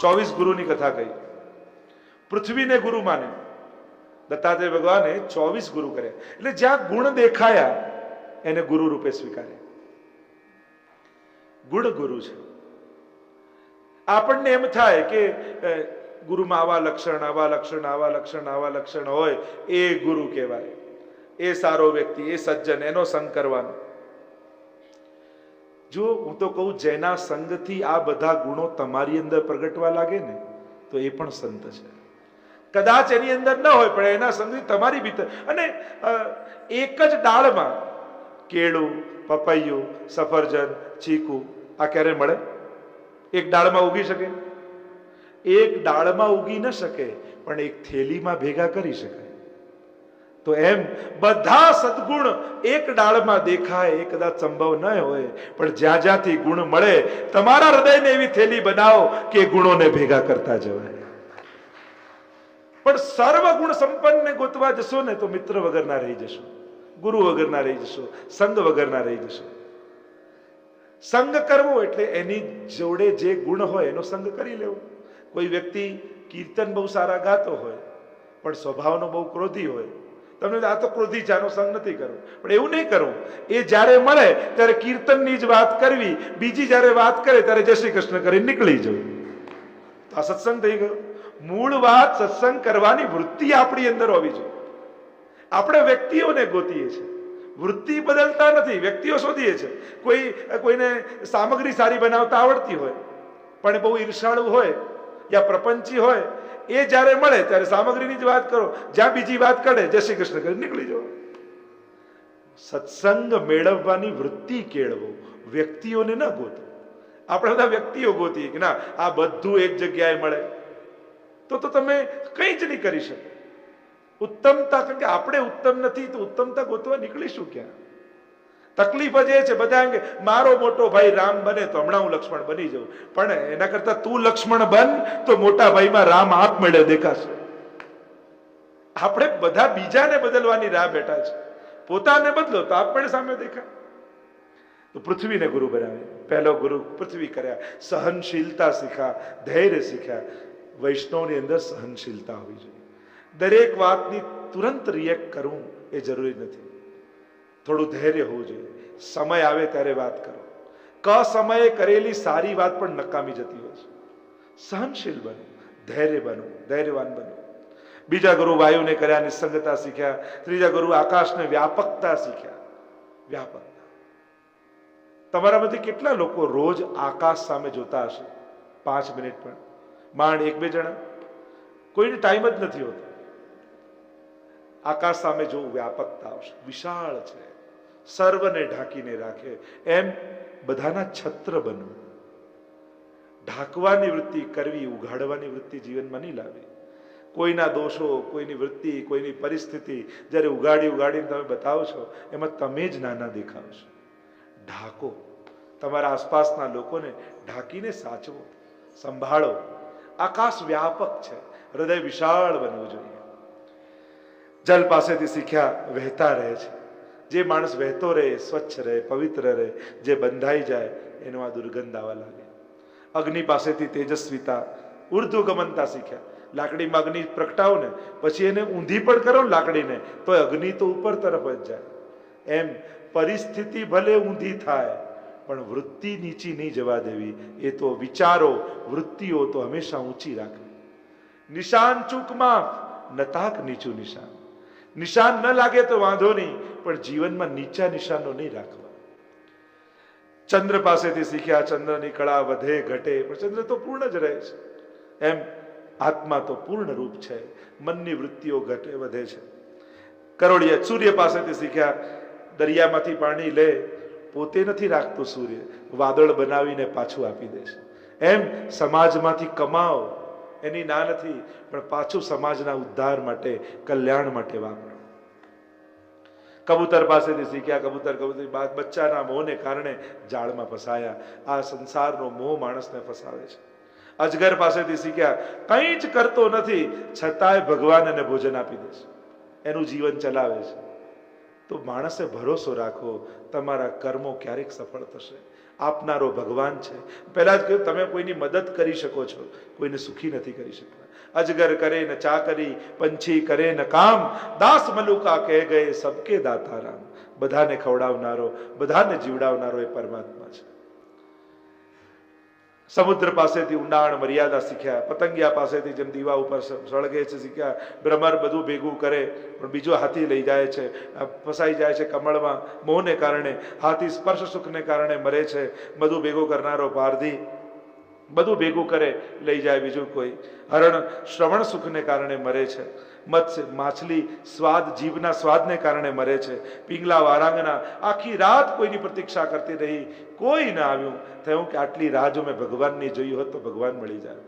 24 ગુરુની કથા કહી. પૃથ્વીને ગુરુ માને દત્તાત્રેય ભગવાને 24 ગુરુ કર્યા. એટલે જ્યાં ગુણ દેખાયા એને ગુરુ રૂપે સ્વીકારે. ગુણ ગુરુ છે. આપણને એમ થાય કે ગુરુમાં આવા લક્ષણ આવા લક્ષણ આવા લક્ષણ આવા લક્ષણ હોય એ ગુરુ કહેવાય, એ સારો વ્યક્તિ, એ સજ્જન, એનો સંગ કરવાનો. જો હું તો કહું, જેના સંગથી આ બધા ગુણો તમારી અંદર પ્રગટવા લાગે ને તો એ પણ સંત છે. કદાચ એની અંદર ન હોય પણ એના સંગથી તમારી ભીતર. અને એક જ ડાળમાં કેળું, પપૈયું, સફરજન, ચીકુ આ ક્યારે મળે? એક ડાળમાં ઉગી શકે? એક ડાળમાં ઉગી ન શકે પણ એક થેલીમાં ભેગા કરી શકાય. તો એમ બધા સદગુણ એક ડાળમાં દેખાય એ કદાચ સંભવ ન હોય, પણ જ્યાં જ્યાંથી ગુણ મળે તમારા હૃદયને એવી થેલી બનાવો કે ગુણોને ભેગા કરતા જવાય. પણ સર્વ ગુણ સંપન્નને ગોતવા જશો ને તો મિત્ર વગરના રહી જશો, ગુરુ વગરના રહી જશો, સંગ વગરના રહી જશો. સંગ કરવો એટલે એની જોડે જે ગુણ હોય એનો સંગ કરી લેવો. કોઈ વ્યક્તિ કીર્તન બહુ સારા ગાતો હોય પણ સ્વભાવનો બહુ ક્રોધી હોય, તમને આ તો ક્રોધી છે, આનો સંગ નથી કરવો. પણ એવું નહીં કરવું. એ જ્યારે મળે ત્યારે કીર્તનની જ વાત કરવી, બીજી જ્યારે વાત કરે ત્યારે જય શ્રી કૃષ્ણ કરી નીકળી જવું. આ સત્સંગ થઈ ગયો. મૂળ વાત સત્સંગ કરવાની વૃત્તિ આપણી અંદર હોવી જોઈએ. આપણે વ્યક્તિઓને ગોતીએ છીએ, વૃત્તિ બદલતા નથી, વ્યક્તિઓ શોધીએ છીએ. કોઈને સામગ્રી સારી બનાવતા આવડતી હોય પણ બહુ ઈર્ષાળુ હોય યા પ્રપંચી હોય, એ જ્યારે મળે ત્યારે સામગ્રીની જ વાત કરો, જ્યાં બીજી વાત કરે જય શ્રી કૃષ્ણ કરી નીકળી જાઓ. સત્સંગ મેળવવાની વૃત્તિ કેળવો, વ્યક્તિઓને ન ગોતો. આપણે બધા વ્યક્તિઓ ગોતીએ કે ના આ બધું એક જગ્યાએ મળે તો તમે કંઈ જ નહીં કરી શકો. ઉત્તમતા, કારણ કે આપણે ઉત્તમ નથી તો ઉત્તમતા ગોતવા નીકળીશું ક્યાં? તકલીફ જ એ છે, બધા એમ કે મારો મોટો ભાઈ રામ બને તો હમણાં હું લક્ષ્મણ બની જાઉં. પણ એના કરતા તું લક્ષ્મણ બન તો મોટા ભાઈમાં રામ આપમેળે દેખાશે. આપણે બધા બીજાને બદલવાની રાહ બેઠા છે, પોતાને બદલો તો આપમેળે સામે દેખાય. તો પૃથ્વીને ગુરુ બનાવે. પહેલો ગુરુ પૃથ્વી કર્યા. સહનશીલતા શીખ્યા, ધૈર્ય શીખ્યા. વૈષ્ણવની અંદર સહનશીલતા હોવી જોઈએ. દરેક વાતની તુરંત રિએક્ટ કરવું એ જરૂરી નથી. થોડું ધૈર્ય હોવું જોઈએ. સમય આવે ત્યારે વાત કરો. સમયે કરેલી સારી વાત પણ નકામી જતી હોય છે. સહનશીલ બનો, ધૈર્ય બનો, ધૈર્યવાન બનો. બીજા ગુરુ વાયુને કર્યા, નિસંગતા શીખ્યા. ત્રીજા ગુરુ આકાશને વ્યાપકતા શીખ્યા. વ્યાપકતા. તમારામાંથી કેટલા લોકો રોજ આકાશ સામે જોતા હશે? 5 મિનિટ પણ માંડ 1-2 જણા. કોઈને ટાઈમ જ નથી હોતો. આકાશ સામે જોવું, વ્યાપકતા આવશે. વિશાળ છે, સર્વને ઢાંકીને રાખે. એમ બધાના છત્ર બનવું. ઢાંકવાની વૃત્તિ કરવી, ઉઘાડવાની વૃત્તિ જીવનમાં નહીં લાવી. કોઈના દોષો, કોઈની વૃત્તિ, કોઈની પરિસ્થિતિ જ્યારે ઉગાડીને તમે બતાવો છો એમાં તમે જ નાના દેખાવ છો. ઢાંકો. તમારા આસપાસના લોકોને ઢાંકીને સાચવો, સંભાળો. આકાશ વ્યાપક છે, હૃદય વિશાળ બનવું જોઈએ. જલ પાસેથી શીખ્યા, વહેતા રહે છે. જે માણસ વહેતો રહે, સ્વચ્છ રહે, પવિત્ર રહે, જે બંધાઈ જાય એનો આ દુર્ગંધ આવવા લાગે. અગ્નિ પાસેથી તેજસ્વીતા, ઉર્ધ્વગમનતા શીખ્યા. લાકડીમાં અગ્નિ પ્રગટાવો ને પછી એને ઊંધી પણ કરો ને લાકડીને તો અગ્નિ તો ઉપર તરફ જ જાય. એમ પરિસ્થિતિ ભલે ઊંધી થાય પણ વૃત્તિ નીચી નહીં જવા દેવી. એ તો વિચારો, વૃત્તિઓ તો હંમેશા ઊંચી રાખવી. નિશાન ચૂકમાં નતાક નીચું નિશાન. નિશાન ન લાગે તો વાંધો નહીં, પણ જીવનમાં નીચા નિશાનો નહીં રાખવા. ચંદ્ર પાસેથી શીખ્યા. ચંદ્રની કળા વધે ઘટે પણ ચંદ્ર તો પૂર્ણ જ રહે છે. એમ આત્મા તો પૂર્ણ રૂપ છે, મનની વૃત્તિઓ ઘટે વધે છે. કરોડિયા. સૂર્ય પાસેથી શીખ્યા. દરિયામાંથી પાણી લે, પોતે નથી રાખતું સૂર્ય, વાદળ બનાવીને પાછું આપી દે છે. એમ સમાજમાંથી કમાઓ એની ના નથી, પણ પાછું સમાજના ઉદ્ધાર માટે, કલ્યાણ માટે વાપરો. કબૂતર પાસેથી શીખ્યા. કબૂતર બચ્ચાના મોહને કારણે જાળમાં ફસાયા. આ સંસારનો મોહ માણસને ફસાવે છે. અજગર પાસેથી શીખ્યા. કંઈ જ કરતો નથી છતાંય ભગવાન એને ભોજન આપી દે છે, એનું જીવન ચલાવે છે. તો માણસે ભરોસો રાખો, તમારા કર્મો ક્યારેક સફળ થશે. આપનારો ભગવાન છે. પહેલા જ કહ્યું, તમે કોઈની મદદ કરી શકો છો, કોઈને સુખી નથી કરી શકતા. અજગર કરે ન ચાકરી, પંછી કરે ન કામ, દાસ મલુકા કહે ગયે સબકે દાતારામ. બધાને ખવડાવનારો, બધાને જીવડાવનારો એ પરમાત્મા છે. સમુદ્ર પાસેથી ઊંડાણ મર્યાદા શીખ્યા, પતંગિયા પાસેથી જેમ દીવા ઉપર સળગે છે શીખ્યા. ભ્રમર બધું ભેગું કરે પણ બીજો હાથી લઈ જાય છે, ફસાઈ જાય છે કમળમાં મોહને કારણે. હાથી સ્પર્શ સુખને કારણે મરે છે. બધું ભેગું કરનારો પારધી બધું ભેગું કરે લઈ જાય બીજું કોઈ. હરણ શ્રવણ સુખને કારણે મરે છે. મત્સ્ય માછલી સ્વાદ જીભના સ્વાદને કારણે મરે છે. પિંગલા વારાંગના આખી રાત કોઈની પ્રતીક્ષા કરતી રહી, કોઈ ના આવ્યું. થયું કે આટલી રાહ જો મેં ભગવાનની જોઈ હોત તો ભગવાન મળી જાય.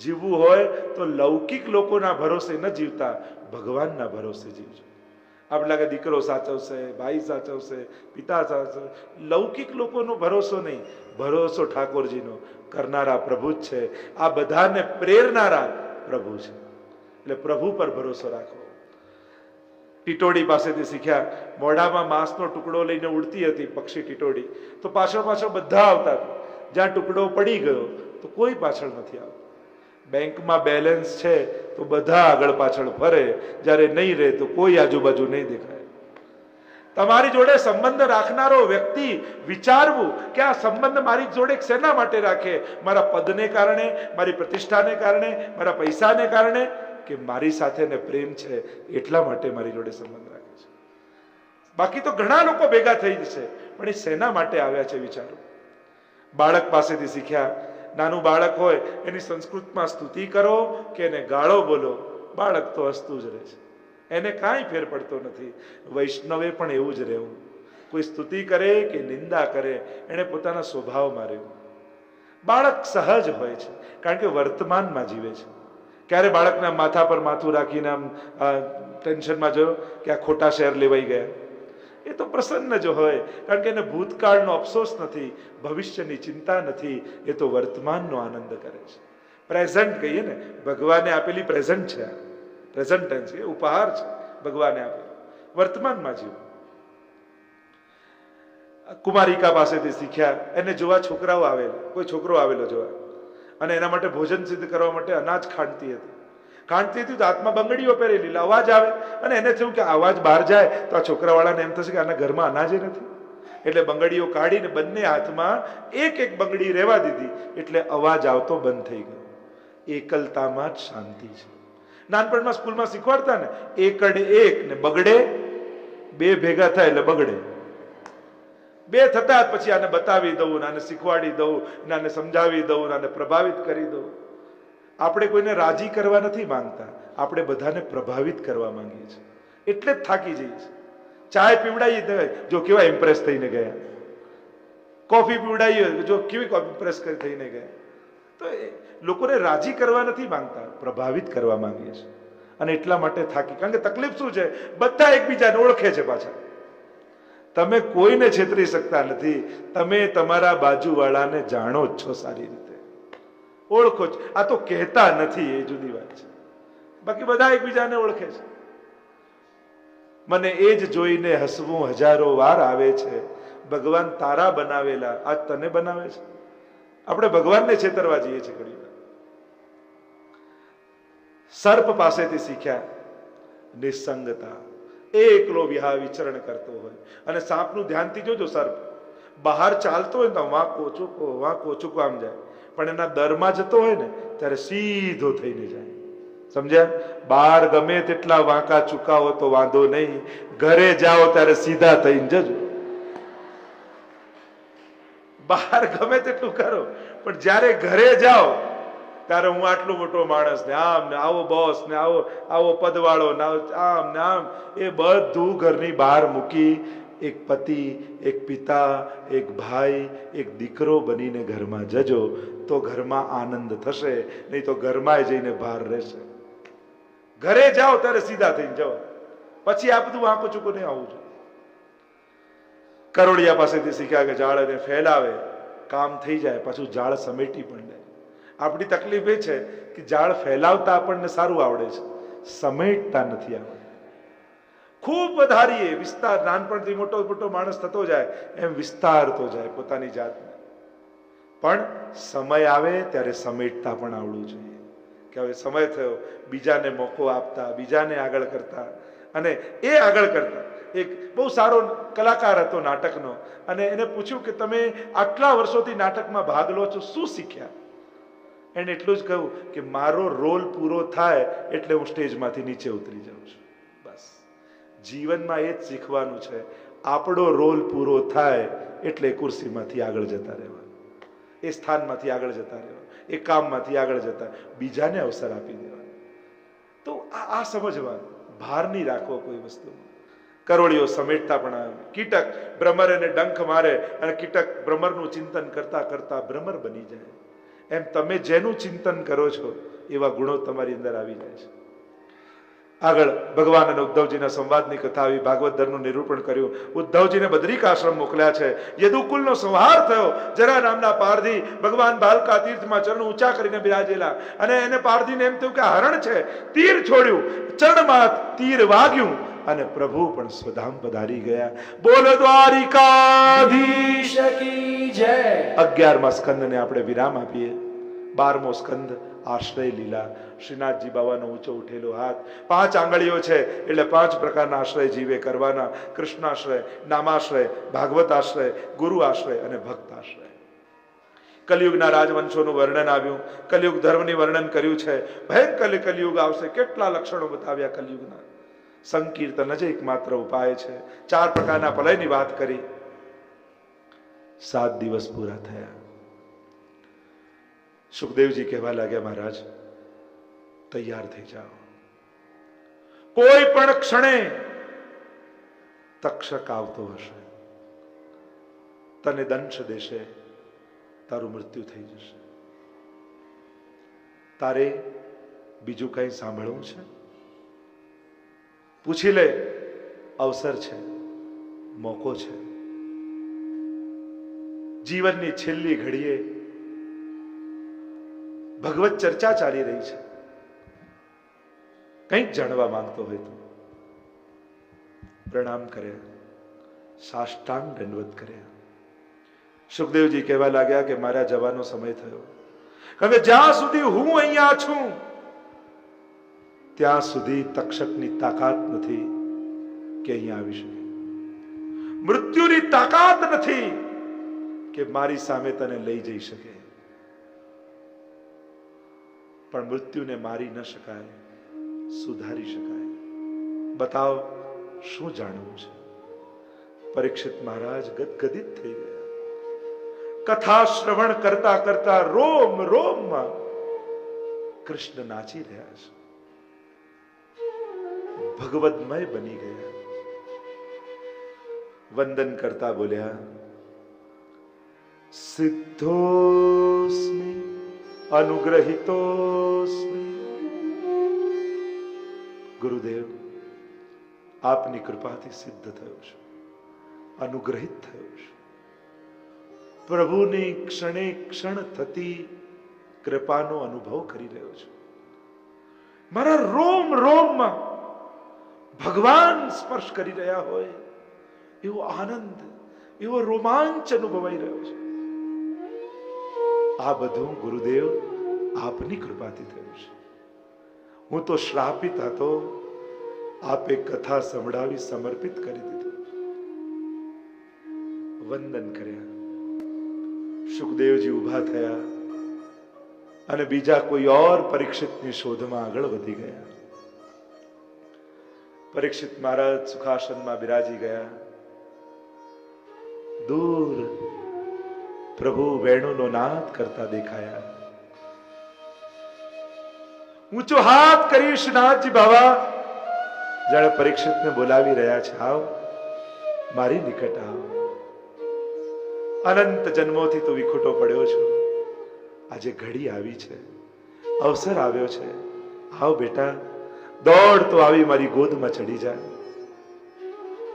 જીવવું હોય તો લૌકિક લોકોના ભરોસે ન જીવતા, ભગવાનના ભરોસે જીવજો. આપણે લાગે દીકરો સાચવશે, ભાઈ સાચવશે, પિતા સાચવશે, લૌકિક લોકોનો ભરોસો નહીં, ભરોસો ઠાકોરજીનો કરનારા પ્રભુ જ છે. આ બધાને પ્રેરનારા પ્રભુ છે. એટલે પ્રભુ પર ભરોસો રાખો. ટીટોડી પાસેથી શીખ્યા, મોઢામાં માંસનો ટુકડો લઈને ઉડતી હતી પક્ષી ટીટોડી, તો પાછળ પાછળ બધા આવતા હતા. જ્યાં ટુકડો પડી ગયો તો કોઈ પાછળ નથી આવતું. બેંકમાં બેલેન્સ છે તો બધા આગળ પાછળ ફરે, જ્યારે નહીં રહે તો કોઈ આજુબાજુ નહીં દેખાય. તમારી જોડે સંબંધ રાખનારો વ્યક્તિ વિચારવું કે આ સંબંધ મારી જોડે શેના માટે રાખે? મારા પદને કારણે, મારી પ્રતિષ્ઠાને કારણે, મારા પૈસાને કારણે, કે મારી સાથે ને પ્રેમ છે એટલા માટે મારી જોડે સંબંધ રાખે છે? બાકી તો ઘણા લોકો ભેગા થઈ જશે, પણ એ શેના માટે આવ્યા છે વિચારો. બાળક પાસેથી શીખ્યા, નાનું બાળક હોય એની સંસ્કૃતમાં સ્તુતિ કરો કે એને ગાળો બોલો, બાળક તો હસતું જ રહે છે, એને કાંઈ ફેર પડતો નથી. વૈષ્ણવે પણ એવું જ રહેવું. કોઈ સ્તુતિ કરે કે નિંદા કરે, એને પોતાના સ્વભાવમાં રહેવું. બાળક સહજ હોય છે કારણ કે વર્તમાનમાં જીવે છે. ક્યારે બાળકના માથા પર માથું રાખીને આમ ટેન્શનમાં જોયો કે આ ખોટા શેર લેવાઈ ગયા? એ તો પ્રસન્ન જ હોય કારણ કે એને ભૂતકાળનો અફસોસ નથી, ભવિષ્યની ચિંતા નથી. એ તો વર્તમાનનો આનંદ કરે છે. પ્રેઝન્ટ કહીએ ને, ભગવાને આપેલી પ્રેઝન્ટ છે, પ્રેઝન્ટ ટેન્સ એ ઉપહાર છે ભગવાને આપેલો. વર્તમાનમાં જીવો. કુમારિકા પાસેથી શીખ્યા, એને જોવા છોકરાઓ આવેલા, કોઈ છોકરો આવેલો જોવા, અને એના માટે ભોજન સિદ્ધ કરવા માટે અનાજ ખાંડતી હતી. ખાંડતી હતી તો હાથમાં બંગડીઓ પહેરેલી, અવાજ આવે અને એને થયું કે અવાજ બહાર જાય તો આ છોકરાવાળાને એમ થશે કે આના ઘરમાં અનાજ નથી. એટલે બંગડીઓ કાઢીને બંને હાથમાં એક એક બંગડી રહેવા દીધી, એટલે અવાજ આવતો બંધ થઈ ગયો. એકલતામાં જ શાંતિ છે. નાનપણમાં સ્કૂલમાં શીખવાડતા ને, એકડે એક ને બગડે બે ભેગા થાય એટલે બગડે. બે થતા પછી આને બતાવી દઉં, આને શીખવાડી દઉં, આને સમજાવી દઉં, આને પ્રભાવિત કરી દઉં. આપણે કોઈને રાજી કરવા નથી માંગતા, આપણે બધાને પ્રભાવિત કરવા માંગીએ છીએ. એટલે જ થાકી જઈએ છીએ. ચાય પીવડાવીએ જો કેવા ઇમ્પ્રેસ થઈને ગયા, કોફી પીવડાવીએ જો કેવી ઇમ્પ્રેસ થઈને ગયા. તો લોકોને રાજી કરવા નથી માંગતા, પ્રભાવિત કરવા માંગીએ છીએ. અને એટલા માટે થાકી, કારણ કે તકલીફ શું છે, બધા એકબીજાને ઓળખે છે પાછા. તમે કોઈને છેતરી શકતા નથી, તમે તમારા બાજુવાળાને જાણો જ છો સારી રીતે, ઓળખો જ. આ તો કહેતા નથી, એ જુદી વાત છે. બાકી બધા એકબીજાને ઓળખે છે. મને એ જ જોઈને હસવું હજારો વાર આવે છે, ભગવાન તારા બનાવેલા આજ તને બનાવે છે. આપણે ભગવાનને છેતરવા જઈએ છીએ ઘણી વાર. સર્પ પાસેથી શીખ્યા નિસંગતા. એકલો વિચરણ કરતો હોય, અને સાપનું ધ્યાનથી જોજો, સર્પ બહાર ચાલતો હોય ને તો વાંકો ચૂકો આમ જાય, પણ એના દરમાં જતો હોય ને ત્યારે સીધો થઈને જાય. સમજ્યા? બહાર ગમે તેટલા વાંકા ચૂકાવો તો વાંધો નહીં, ઘરે જાઓ ત્યારે સીધા થઈને જજો. બહાર ગમે તેટલું કરો, પણ જ્યારે ઘરે જાઓ ત્યારે હું આટલો મોટો માણસ ને આમ ને આવો બોસ ને આવો પદવાળો ને આમ ને આમ, એ બધું ઘરની બહાર મૂકી એક પતિ, એક પિતા, એક ભાઈ, એક દીકરો બનીને ઘરમાં જજો, તો ઘરમાં આનંદ થશે. નહીં તો ઘરમાં જઈને બહાર રહેશે. ઘરે જાઓ ત્યારે સીધા થઈને જાઓ, પછી આ બધું આંખો ચૂકો નહીં આવવું જોઈએ. કરોડિયા પાસેથી શીખ્યા કે ઝાડને ફેલાવે, કામ થઈ જાય, પાછું ઝાડ સમેટી પણ લે. આપણી તકલીફ એ છે કે ઝાડ ફેલાવતા આપણને સારું આવડે છે, સમેટતા નથી આવડે. ખૂબ વધારીએ, વિસ્તાર, નાનપણથી મોટો મોટો માણસ થતો જાય એમ વિસ્તારતો જાય પોતાની જાતને. પણ સમય આવે ત્યારે સમેટતા પણ આવડવું જોઈએ કે હવે સમય થયો, બીજાને મોકો આપતા, બીજાને આગળ કરતા. અને એ આગળ કરતા એક બહુ સારો કલાકાર હતો નાટકનો, અને એને પૂછ્યું કે તમે આટલા વર્ષોથી નાટકમાં ભાગ લો છો, શું શીખ્યા? એને એટલું જ કહ્યું કે મારો રોલ પૂરો થાય એટલે હું સ્ટેજમાંથી નીચે ઉતરી જાઉં છું. બસ જીવનમાં એ જ શીખવાનું છે, આપણો રોલ પૂરો થાય એટલે ખુરશીમાંથી આગળ જતા રહેવાનું, એ સ્થાનમાંથી આગળ જતા રહેવાનું, એ કામમાંથી આગળ જતા બીજાને અવસર આપી દેવાનો. તો આ સમજવાનું, ભાર નહીં રાખવો કોઈ વસ્તુમાં. કરોળીઓ સમેટતા પણ આવે. કીટક ભ્રમર એને ડંખ મારે અને કીટક ભ્રમરનું ચિંતન કરતા કરતા ભ્રમર બની જાય. એમ તમે જેનું ચિંતન કરો છો એવા ગુણો તમારી અંદર આવી જાય છે. આગળ ભગવાન અને ઉદ્ધવજીના સંવાદની કથા આવી, ભાગવત ધર્મનું નિરૂપણ કર્યું. ઉદ્ધવજીને બદ્રિકાશ્રમ મોકલ્યા છે. યદુકુલનો સંહાર થયો. જરા નામના પારધી ભગવાન બાલકા તીર્થમાં ચરણ ઊંચા કરીને બિરાજેલા, અને એને પારધીને એમ થયું કે હરણ છે, તીર છોડ્યું, ચરણમાં તીર વાગ્યું અને પ્રભુ પણ સ્વધામ પધારી ગયા. બોલ દ્વારિકાધીશ કી જય. 11મા સ્કંદને આપણે વિરામ આપીએ. 12મો સ્કંદ આશ્રય લીલા. શ્રીનાથજી બાવાનો ઊંચો ઉઠેલો હાથ, 5 આંગળીઓ છે એટલે 5 પ્રકારના આશ્રય જીવે કરવાના: કૃષ્ણાશ્રય, નામાશ્રય, ભાગવત આશ્રય, ગુરુ આશ્રય અને ભક્ત આશ્રય. કલયુગના રાજવંશોનું વર્ણન આવ્યું, કલયુગ ધર્મની વર્ણન કર્યું છે. ભયંકર કલયુગ આવશે, કેટલા લક્ષણો બતાવ્યા કલયુગના. સંકીર્તન જ એકમાત્ર ઉપાય છે. 4 પ્રકારના પ્રલયની વાત કરી. 7 દિવસ પૂરા થયા. સુખદેવજી કહેવા લાગ્યા, મહારાજ તૈયાર થઈ જાઓ, કોઈ પણ ક્ષણે તક્ષક આવતો હશે, તને દંશ દેશે, તારું મૃત્યુ થઈ જશે. તારે બીજું કઈ સાંભળવું છે? પૂછી લે, અવસર છે, મોકો છે. જીવનની છેલ્લી ઘડીએ ભગવત ચર્ચા ચાલી રહી છે. કંઈક જાણવા માંગતો હોય તો પ્રણામ કર્યા, સાષ્ટાંગ દંડવત કર્યા. સુખદેવજી કહેવા લાગ્યા કે મારા જવાનો સમય થયો. હવે જ્યાં સુધી હું અહીંયા છું ત્યાં સુધી તક્ષકની તાકાત નથી કે અહીંયા આવી શકે. મૃત્યુની તાકાત નથી કે મારી સામે તને લઈ જઈ શકે. પણ મૃત્યુને મારી ન શકાય, સુધારી શકાય. બતાવ શું જાણવું છે? પરીક્ષિત મહારાજ ગદગદિત થઈ ગયા. કથા શ્રવણ કરતા કરતા રોમ રોમમાં કૃષ્ણ નાચી રહ્યા છે, ભગવદમય બની ગયા. વંદન કરતા બોલ્યા, સિદ્ધોસ્મિ અનુગ્રહિતોસ્મિ. ગુરુદેવ, આપની કૃપાથી સિદ્ધ થયો છે, અનુગ્રહિત થયો છે. પ્રભુની ક્ષણે ક્ષણ થતી કૃપાનો અનુભવ કરી રહ્યો છું. મારા રોમ રોમમાં ભગવાન સ્પર્શ કરી રહ્યા હોય એવો આનંદ, એવો રોમાંચ અનુભવાઈ રહ્યો છે. આ બધું ગુરુદેવ આપની કૃપાથી થયું છે. હું તો શ્રાપિત હતો, આપે કથા સંભળાવી સમર્પિત કરી દીધું. વંદન કર્યા. સુખદેવજી ઉભા થયા અને બીજા કોઈ ઓર પરીક્ષિતની શોધમાં આગળ વધી ગયા. પરીક્ષિત મહારાજ સુખાસનમાં બિરાજી ગયા. દૂર પ્રભુ વેણુનો નાદ કરતા દેખાયા. ઊંચો હાથ કરી શ્રીનાથજી બાબા જાણે પરીક્ષિતને બોલાવી રહ્યા છે, આવ મારી નિકટ આવ. અનંત જન્મોથી તું વિખૂટો પડ્યો છો, આજે ઘડી આવી છે, અવસર આવ્યો છે. આવ બેટા, દોડ તો આવી મારી ગોદમાં ચડી જાય.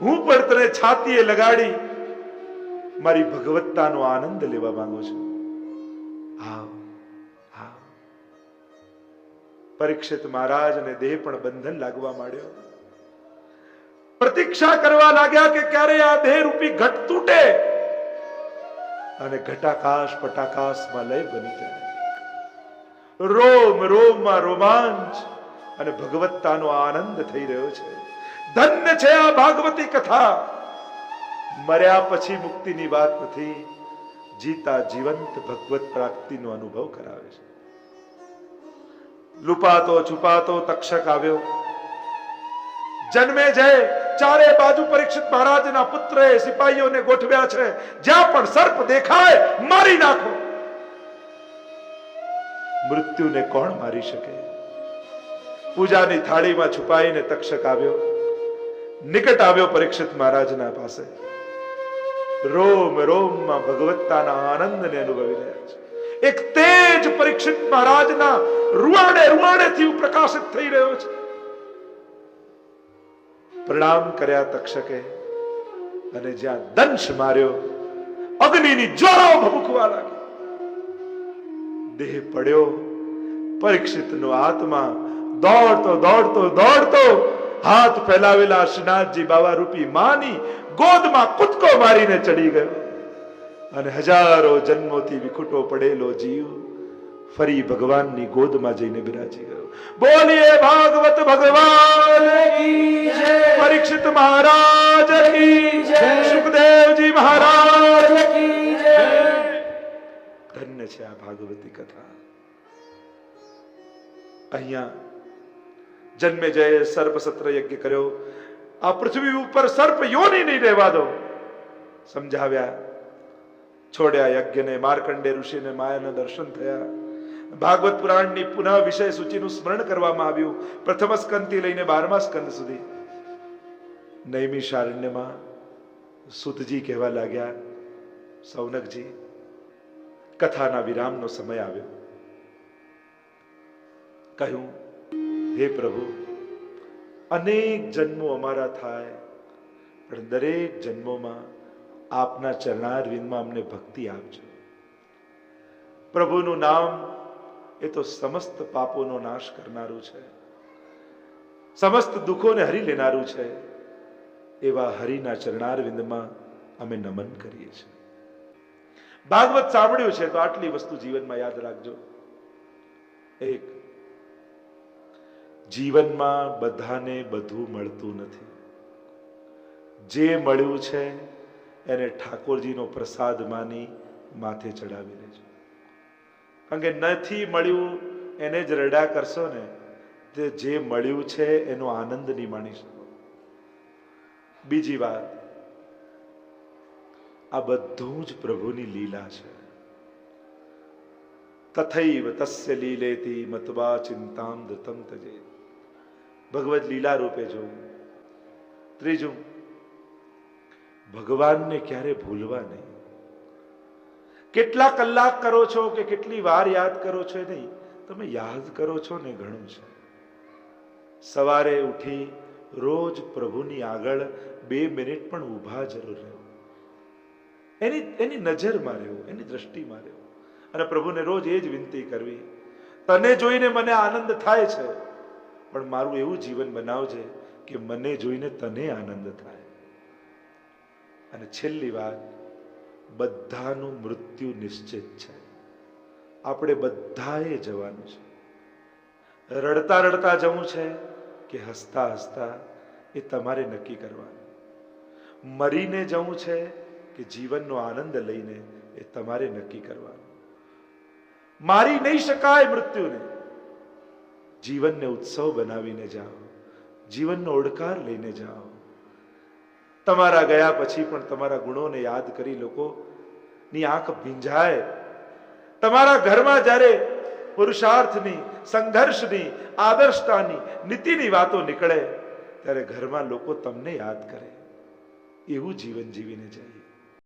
હું પણ તને છાતીએ લગાડી મારી ભગવત્તાનો આનંદ લેવા માંગુ છું. આવ આવ. પરીક્ષિત મહારાજ અને દેહ પણ બંધન લાગવા માંડ્યો. પ્રતીક્ષા કરવા લાગ્યા કે ક્યારે આ દેહ રૂપી ઘટ તૂટે અને ઘટાકાશ પટાકાશમાં લય બની જાય. રોમ રોમમાં રોમાંચ અને ભગવત્તાનો આનંદ થઈ રહ્યો છે. ધન્ય છે આ ભાગવતી કથા. મર્યા પછી મુક્તિની વાત નથી, જીતા જીવંત ભગવત પ્રાપ્તિનો અનુભવ કરાવે છે. લુપાતો છુપાતો તક્ષક આવ્યો. જન્મે જય ચારે બાજુ પરીક્ષિત મહારાજના પુત્રએ સિપાહીઓને ગોઠવ્યા છે, જ્યાં પણ સર્પ દેખાય મારી નાખો. મૃત્યુને કોણ મારી શકે? પૂજાની થાળીમાં છુપાઈને તક્ષક આવ્યો, નિકટ આવ્યો પરીક્ષિત મહારાજના પાસે. રોમ રોમમાં ભગવત્તાના આનંદને અનુભવી રહ્યા છે. એક તેજ પરીક્ષિત મહારાજના રૂવાડે રૂવાડેથી પ્રકાશિત થઈ રહ્યો છે. પ્રણામ કર્યા તક્ષકે અને જ્યાં દંશ માર્યો અગ્નિની જ્વાળાઓ ભભૂકવા લાગી. દેહ પડ્યો. પરીક્ષિતનો આત્મા દોડતો દોડતો દોડતો હાથ ફેલાવેલા શ્રીનાથજી બાવા રૂપી માની ગોદમાં કૂદકો મારીને ચડી ગયો અને હજારો જન્મોથી વિખૂટો પડેલો જીવ ફરી ભગવાનની ગોદમાં જઈને બિરાજી ગયો. બોલીએ ભાગવત ભગવાન કી જય, પરીક્ષિત મહારાજ કી જય, સુખદેવજી મહારાજ કી જય. ધન્ય છે આ ભાગવતી કથા. અહીંયા જન્મે જય સર્પ સત્ર યજ્ઞ કર્યો. આ પૃથ્વી ઉપર સર્પ યોની નહીં રહેવા દો સમજાવ્યા. છોડ્યા યજ્ઞને. માર્કંડે ઋષિને માયાના દર્શન થયા. ભાગવત પુરાણની પુનઃ વિષય સૂચિનું સ્મરણ કરવામાં આવ્યું. પ્રથમ સ્કંદથી લઈને 12મા સ્કંદ સુધી. નૈમિષારણ્યમાં સુતજી કહેવા લાગ્યા, સૌનકજી કથાના વિરામનો સમય આવ્યો. કહ્યું, હે પ્રભુ, અનેક જન્મો અમારા થાય, પણ દરેક જન્મોમાં આપના ચરણારવિંદમાં અમને ભક્તિ આપજો. પ્રભુનું નામ એ તો સમસ્ત પાપોનો નાશ કરનારું છે, સમસ્ત દુઃખોને હરી લેનારું છે. એવા હરિના ચરણારવિંદમાં અમે નમન કરીએ છીએ. ભાગવત સાંભળ્યું છે તો આટલી વસ્તુ જીવનમાં યાદ રાખજો. એક, જીવનમાં બધાને બધું મળતું નથી. જે મળ્યું છે એને ઠાકોરજીનો પ્રસાદ માની માથે ચડાવી લેજો. કારણ કે નથી મળ્યું એને જ રડા કરશો ને તે જે મળ્યું છે એનો આનંદ નહીં માણી શકો. બીજી વાત, આ બધું જ પ્રભુની લીલા છે. તથૈવ તસ્ય લીલેતિ મત્વા ચિંતામ ધૃતમ તજેત. ભગવદ લીલા રૂપે જોવું. ત્રીજું, ભગવાનને ક્યારે ભૂલવા નહીં. કેટલા કલાક કરો છો કે કેટલી વાર યાદ કરો છો નહીં, તમે યાદ કરો છો ને ઘણું છે. સવારે ઉઠી રોજ પ્રભુની આગળ 2 મિનિટ પણ ઊભા જરૂર રહેવું. એની નજરમાં રહેવું, એની દ્રષ્ટિમાં રહેવું અને પ્રભુને રોજ એ જ વિનંતી કરવી, તને જોઈને મને આનંદ થાય છે, પણ મારું એવું જીવન બનાવજે કે મને જોઈને તને આનંદ થાય. અને છેલ્લી વાત, બધાનું મૃત્યુ નિશ્ચિત છે. આપણે બધાએ જવાનું છે. રડતા રડતા જવું છે કે હસતા હસતા એ તમારે નક્કી કરવાનું. મરીને જવું છે કે જીવનનો આનંદ લઈને એ તમારે નક્કી કરવાનું. મારી નહીં શકાય મૃત્યુને. જીવનને ઉત્સવ બનાવીને જાઓ, જીવનનો ઓડકાર લઈને જાઓ. તમારા ગયા પછી પણ તમારા ગુણોને યાદ કરી લોકોની આંખ ભીંજાય. તમારા ઘરમાં જ્યારે પુરુષાર્થની, સંઘર્ષની, આદર્શતાની, નીતિની વાતો નીકળે ત્યારે ઘરમાં લોકો તમને યાદ કરે. એવું જીવન જીવીને જઈએ.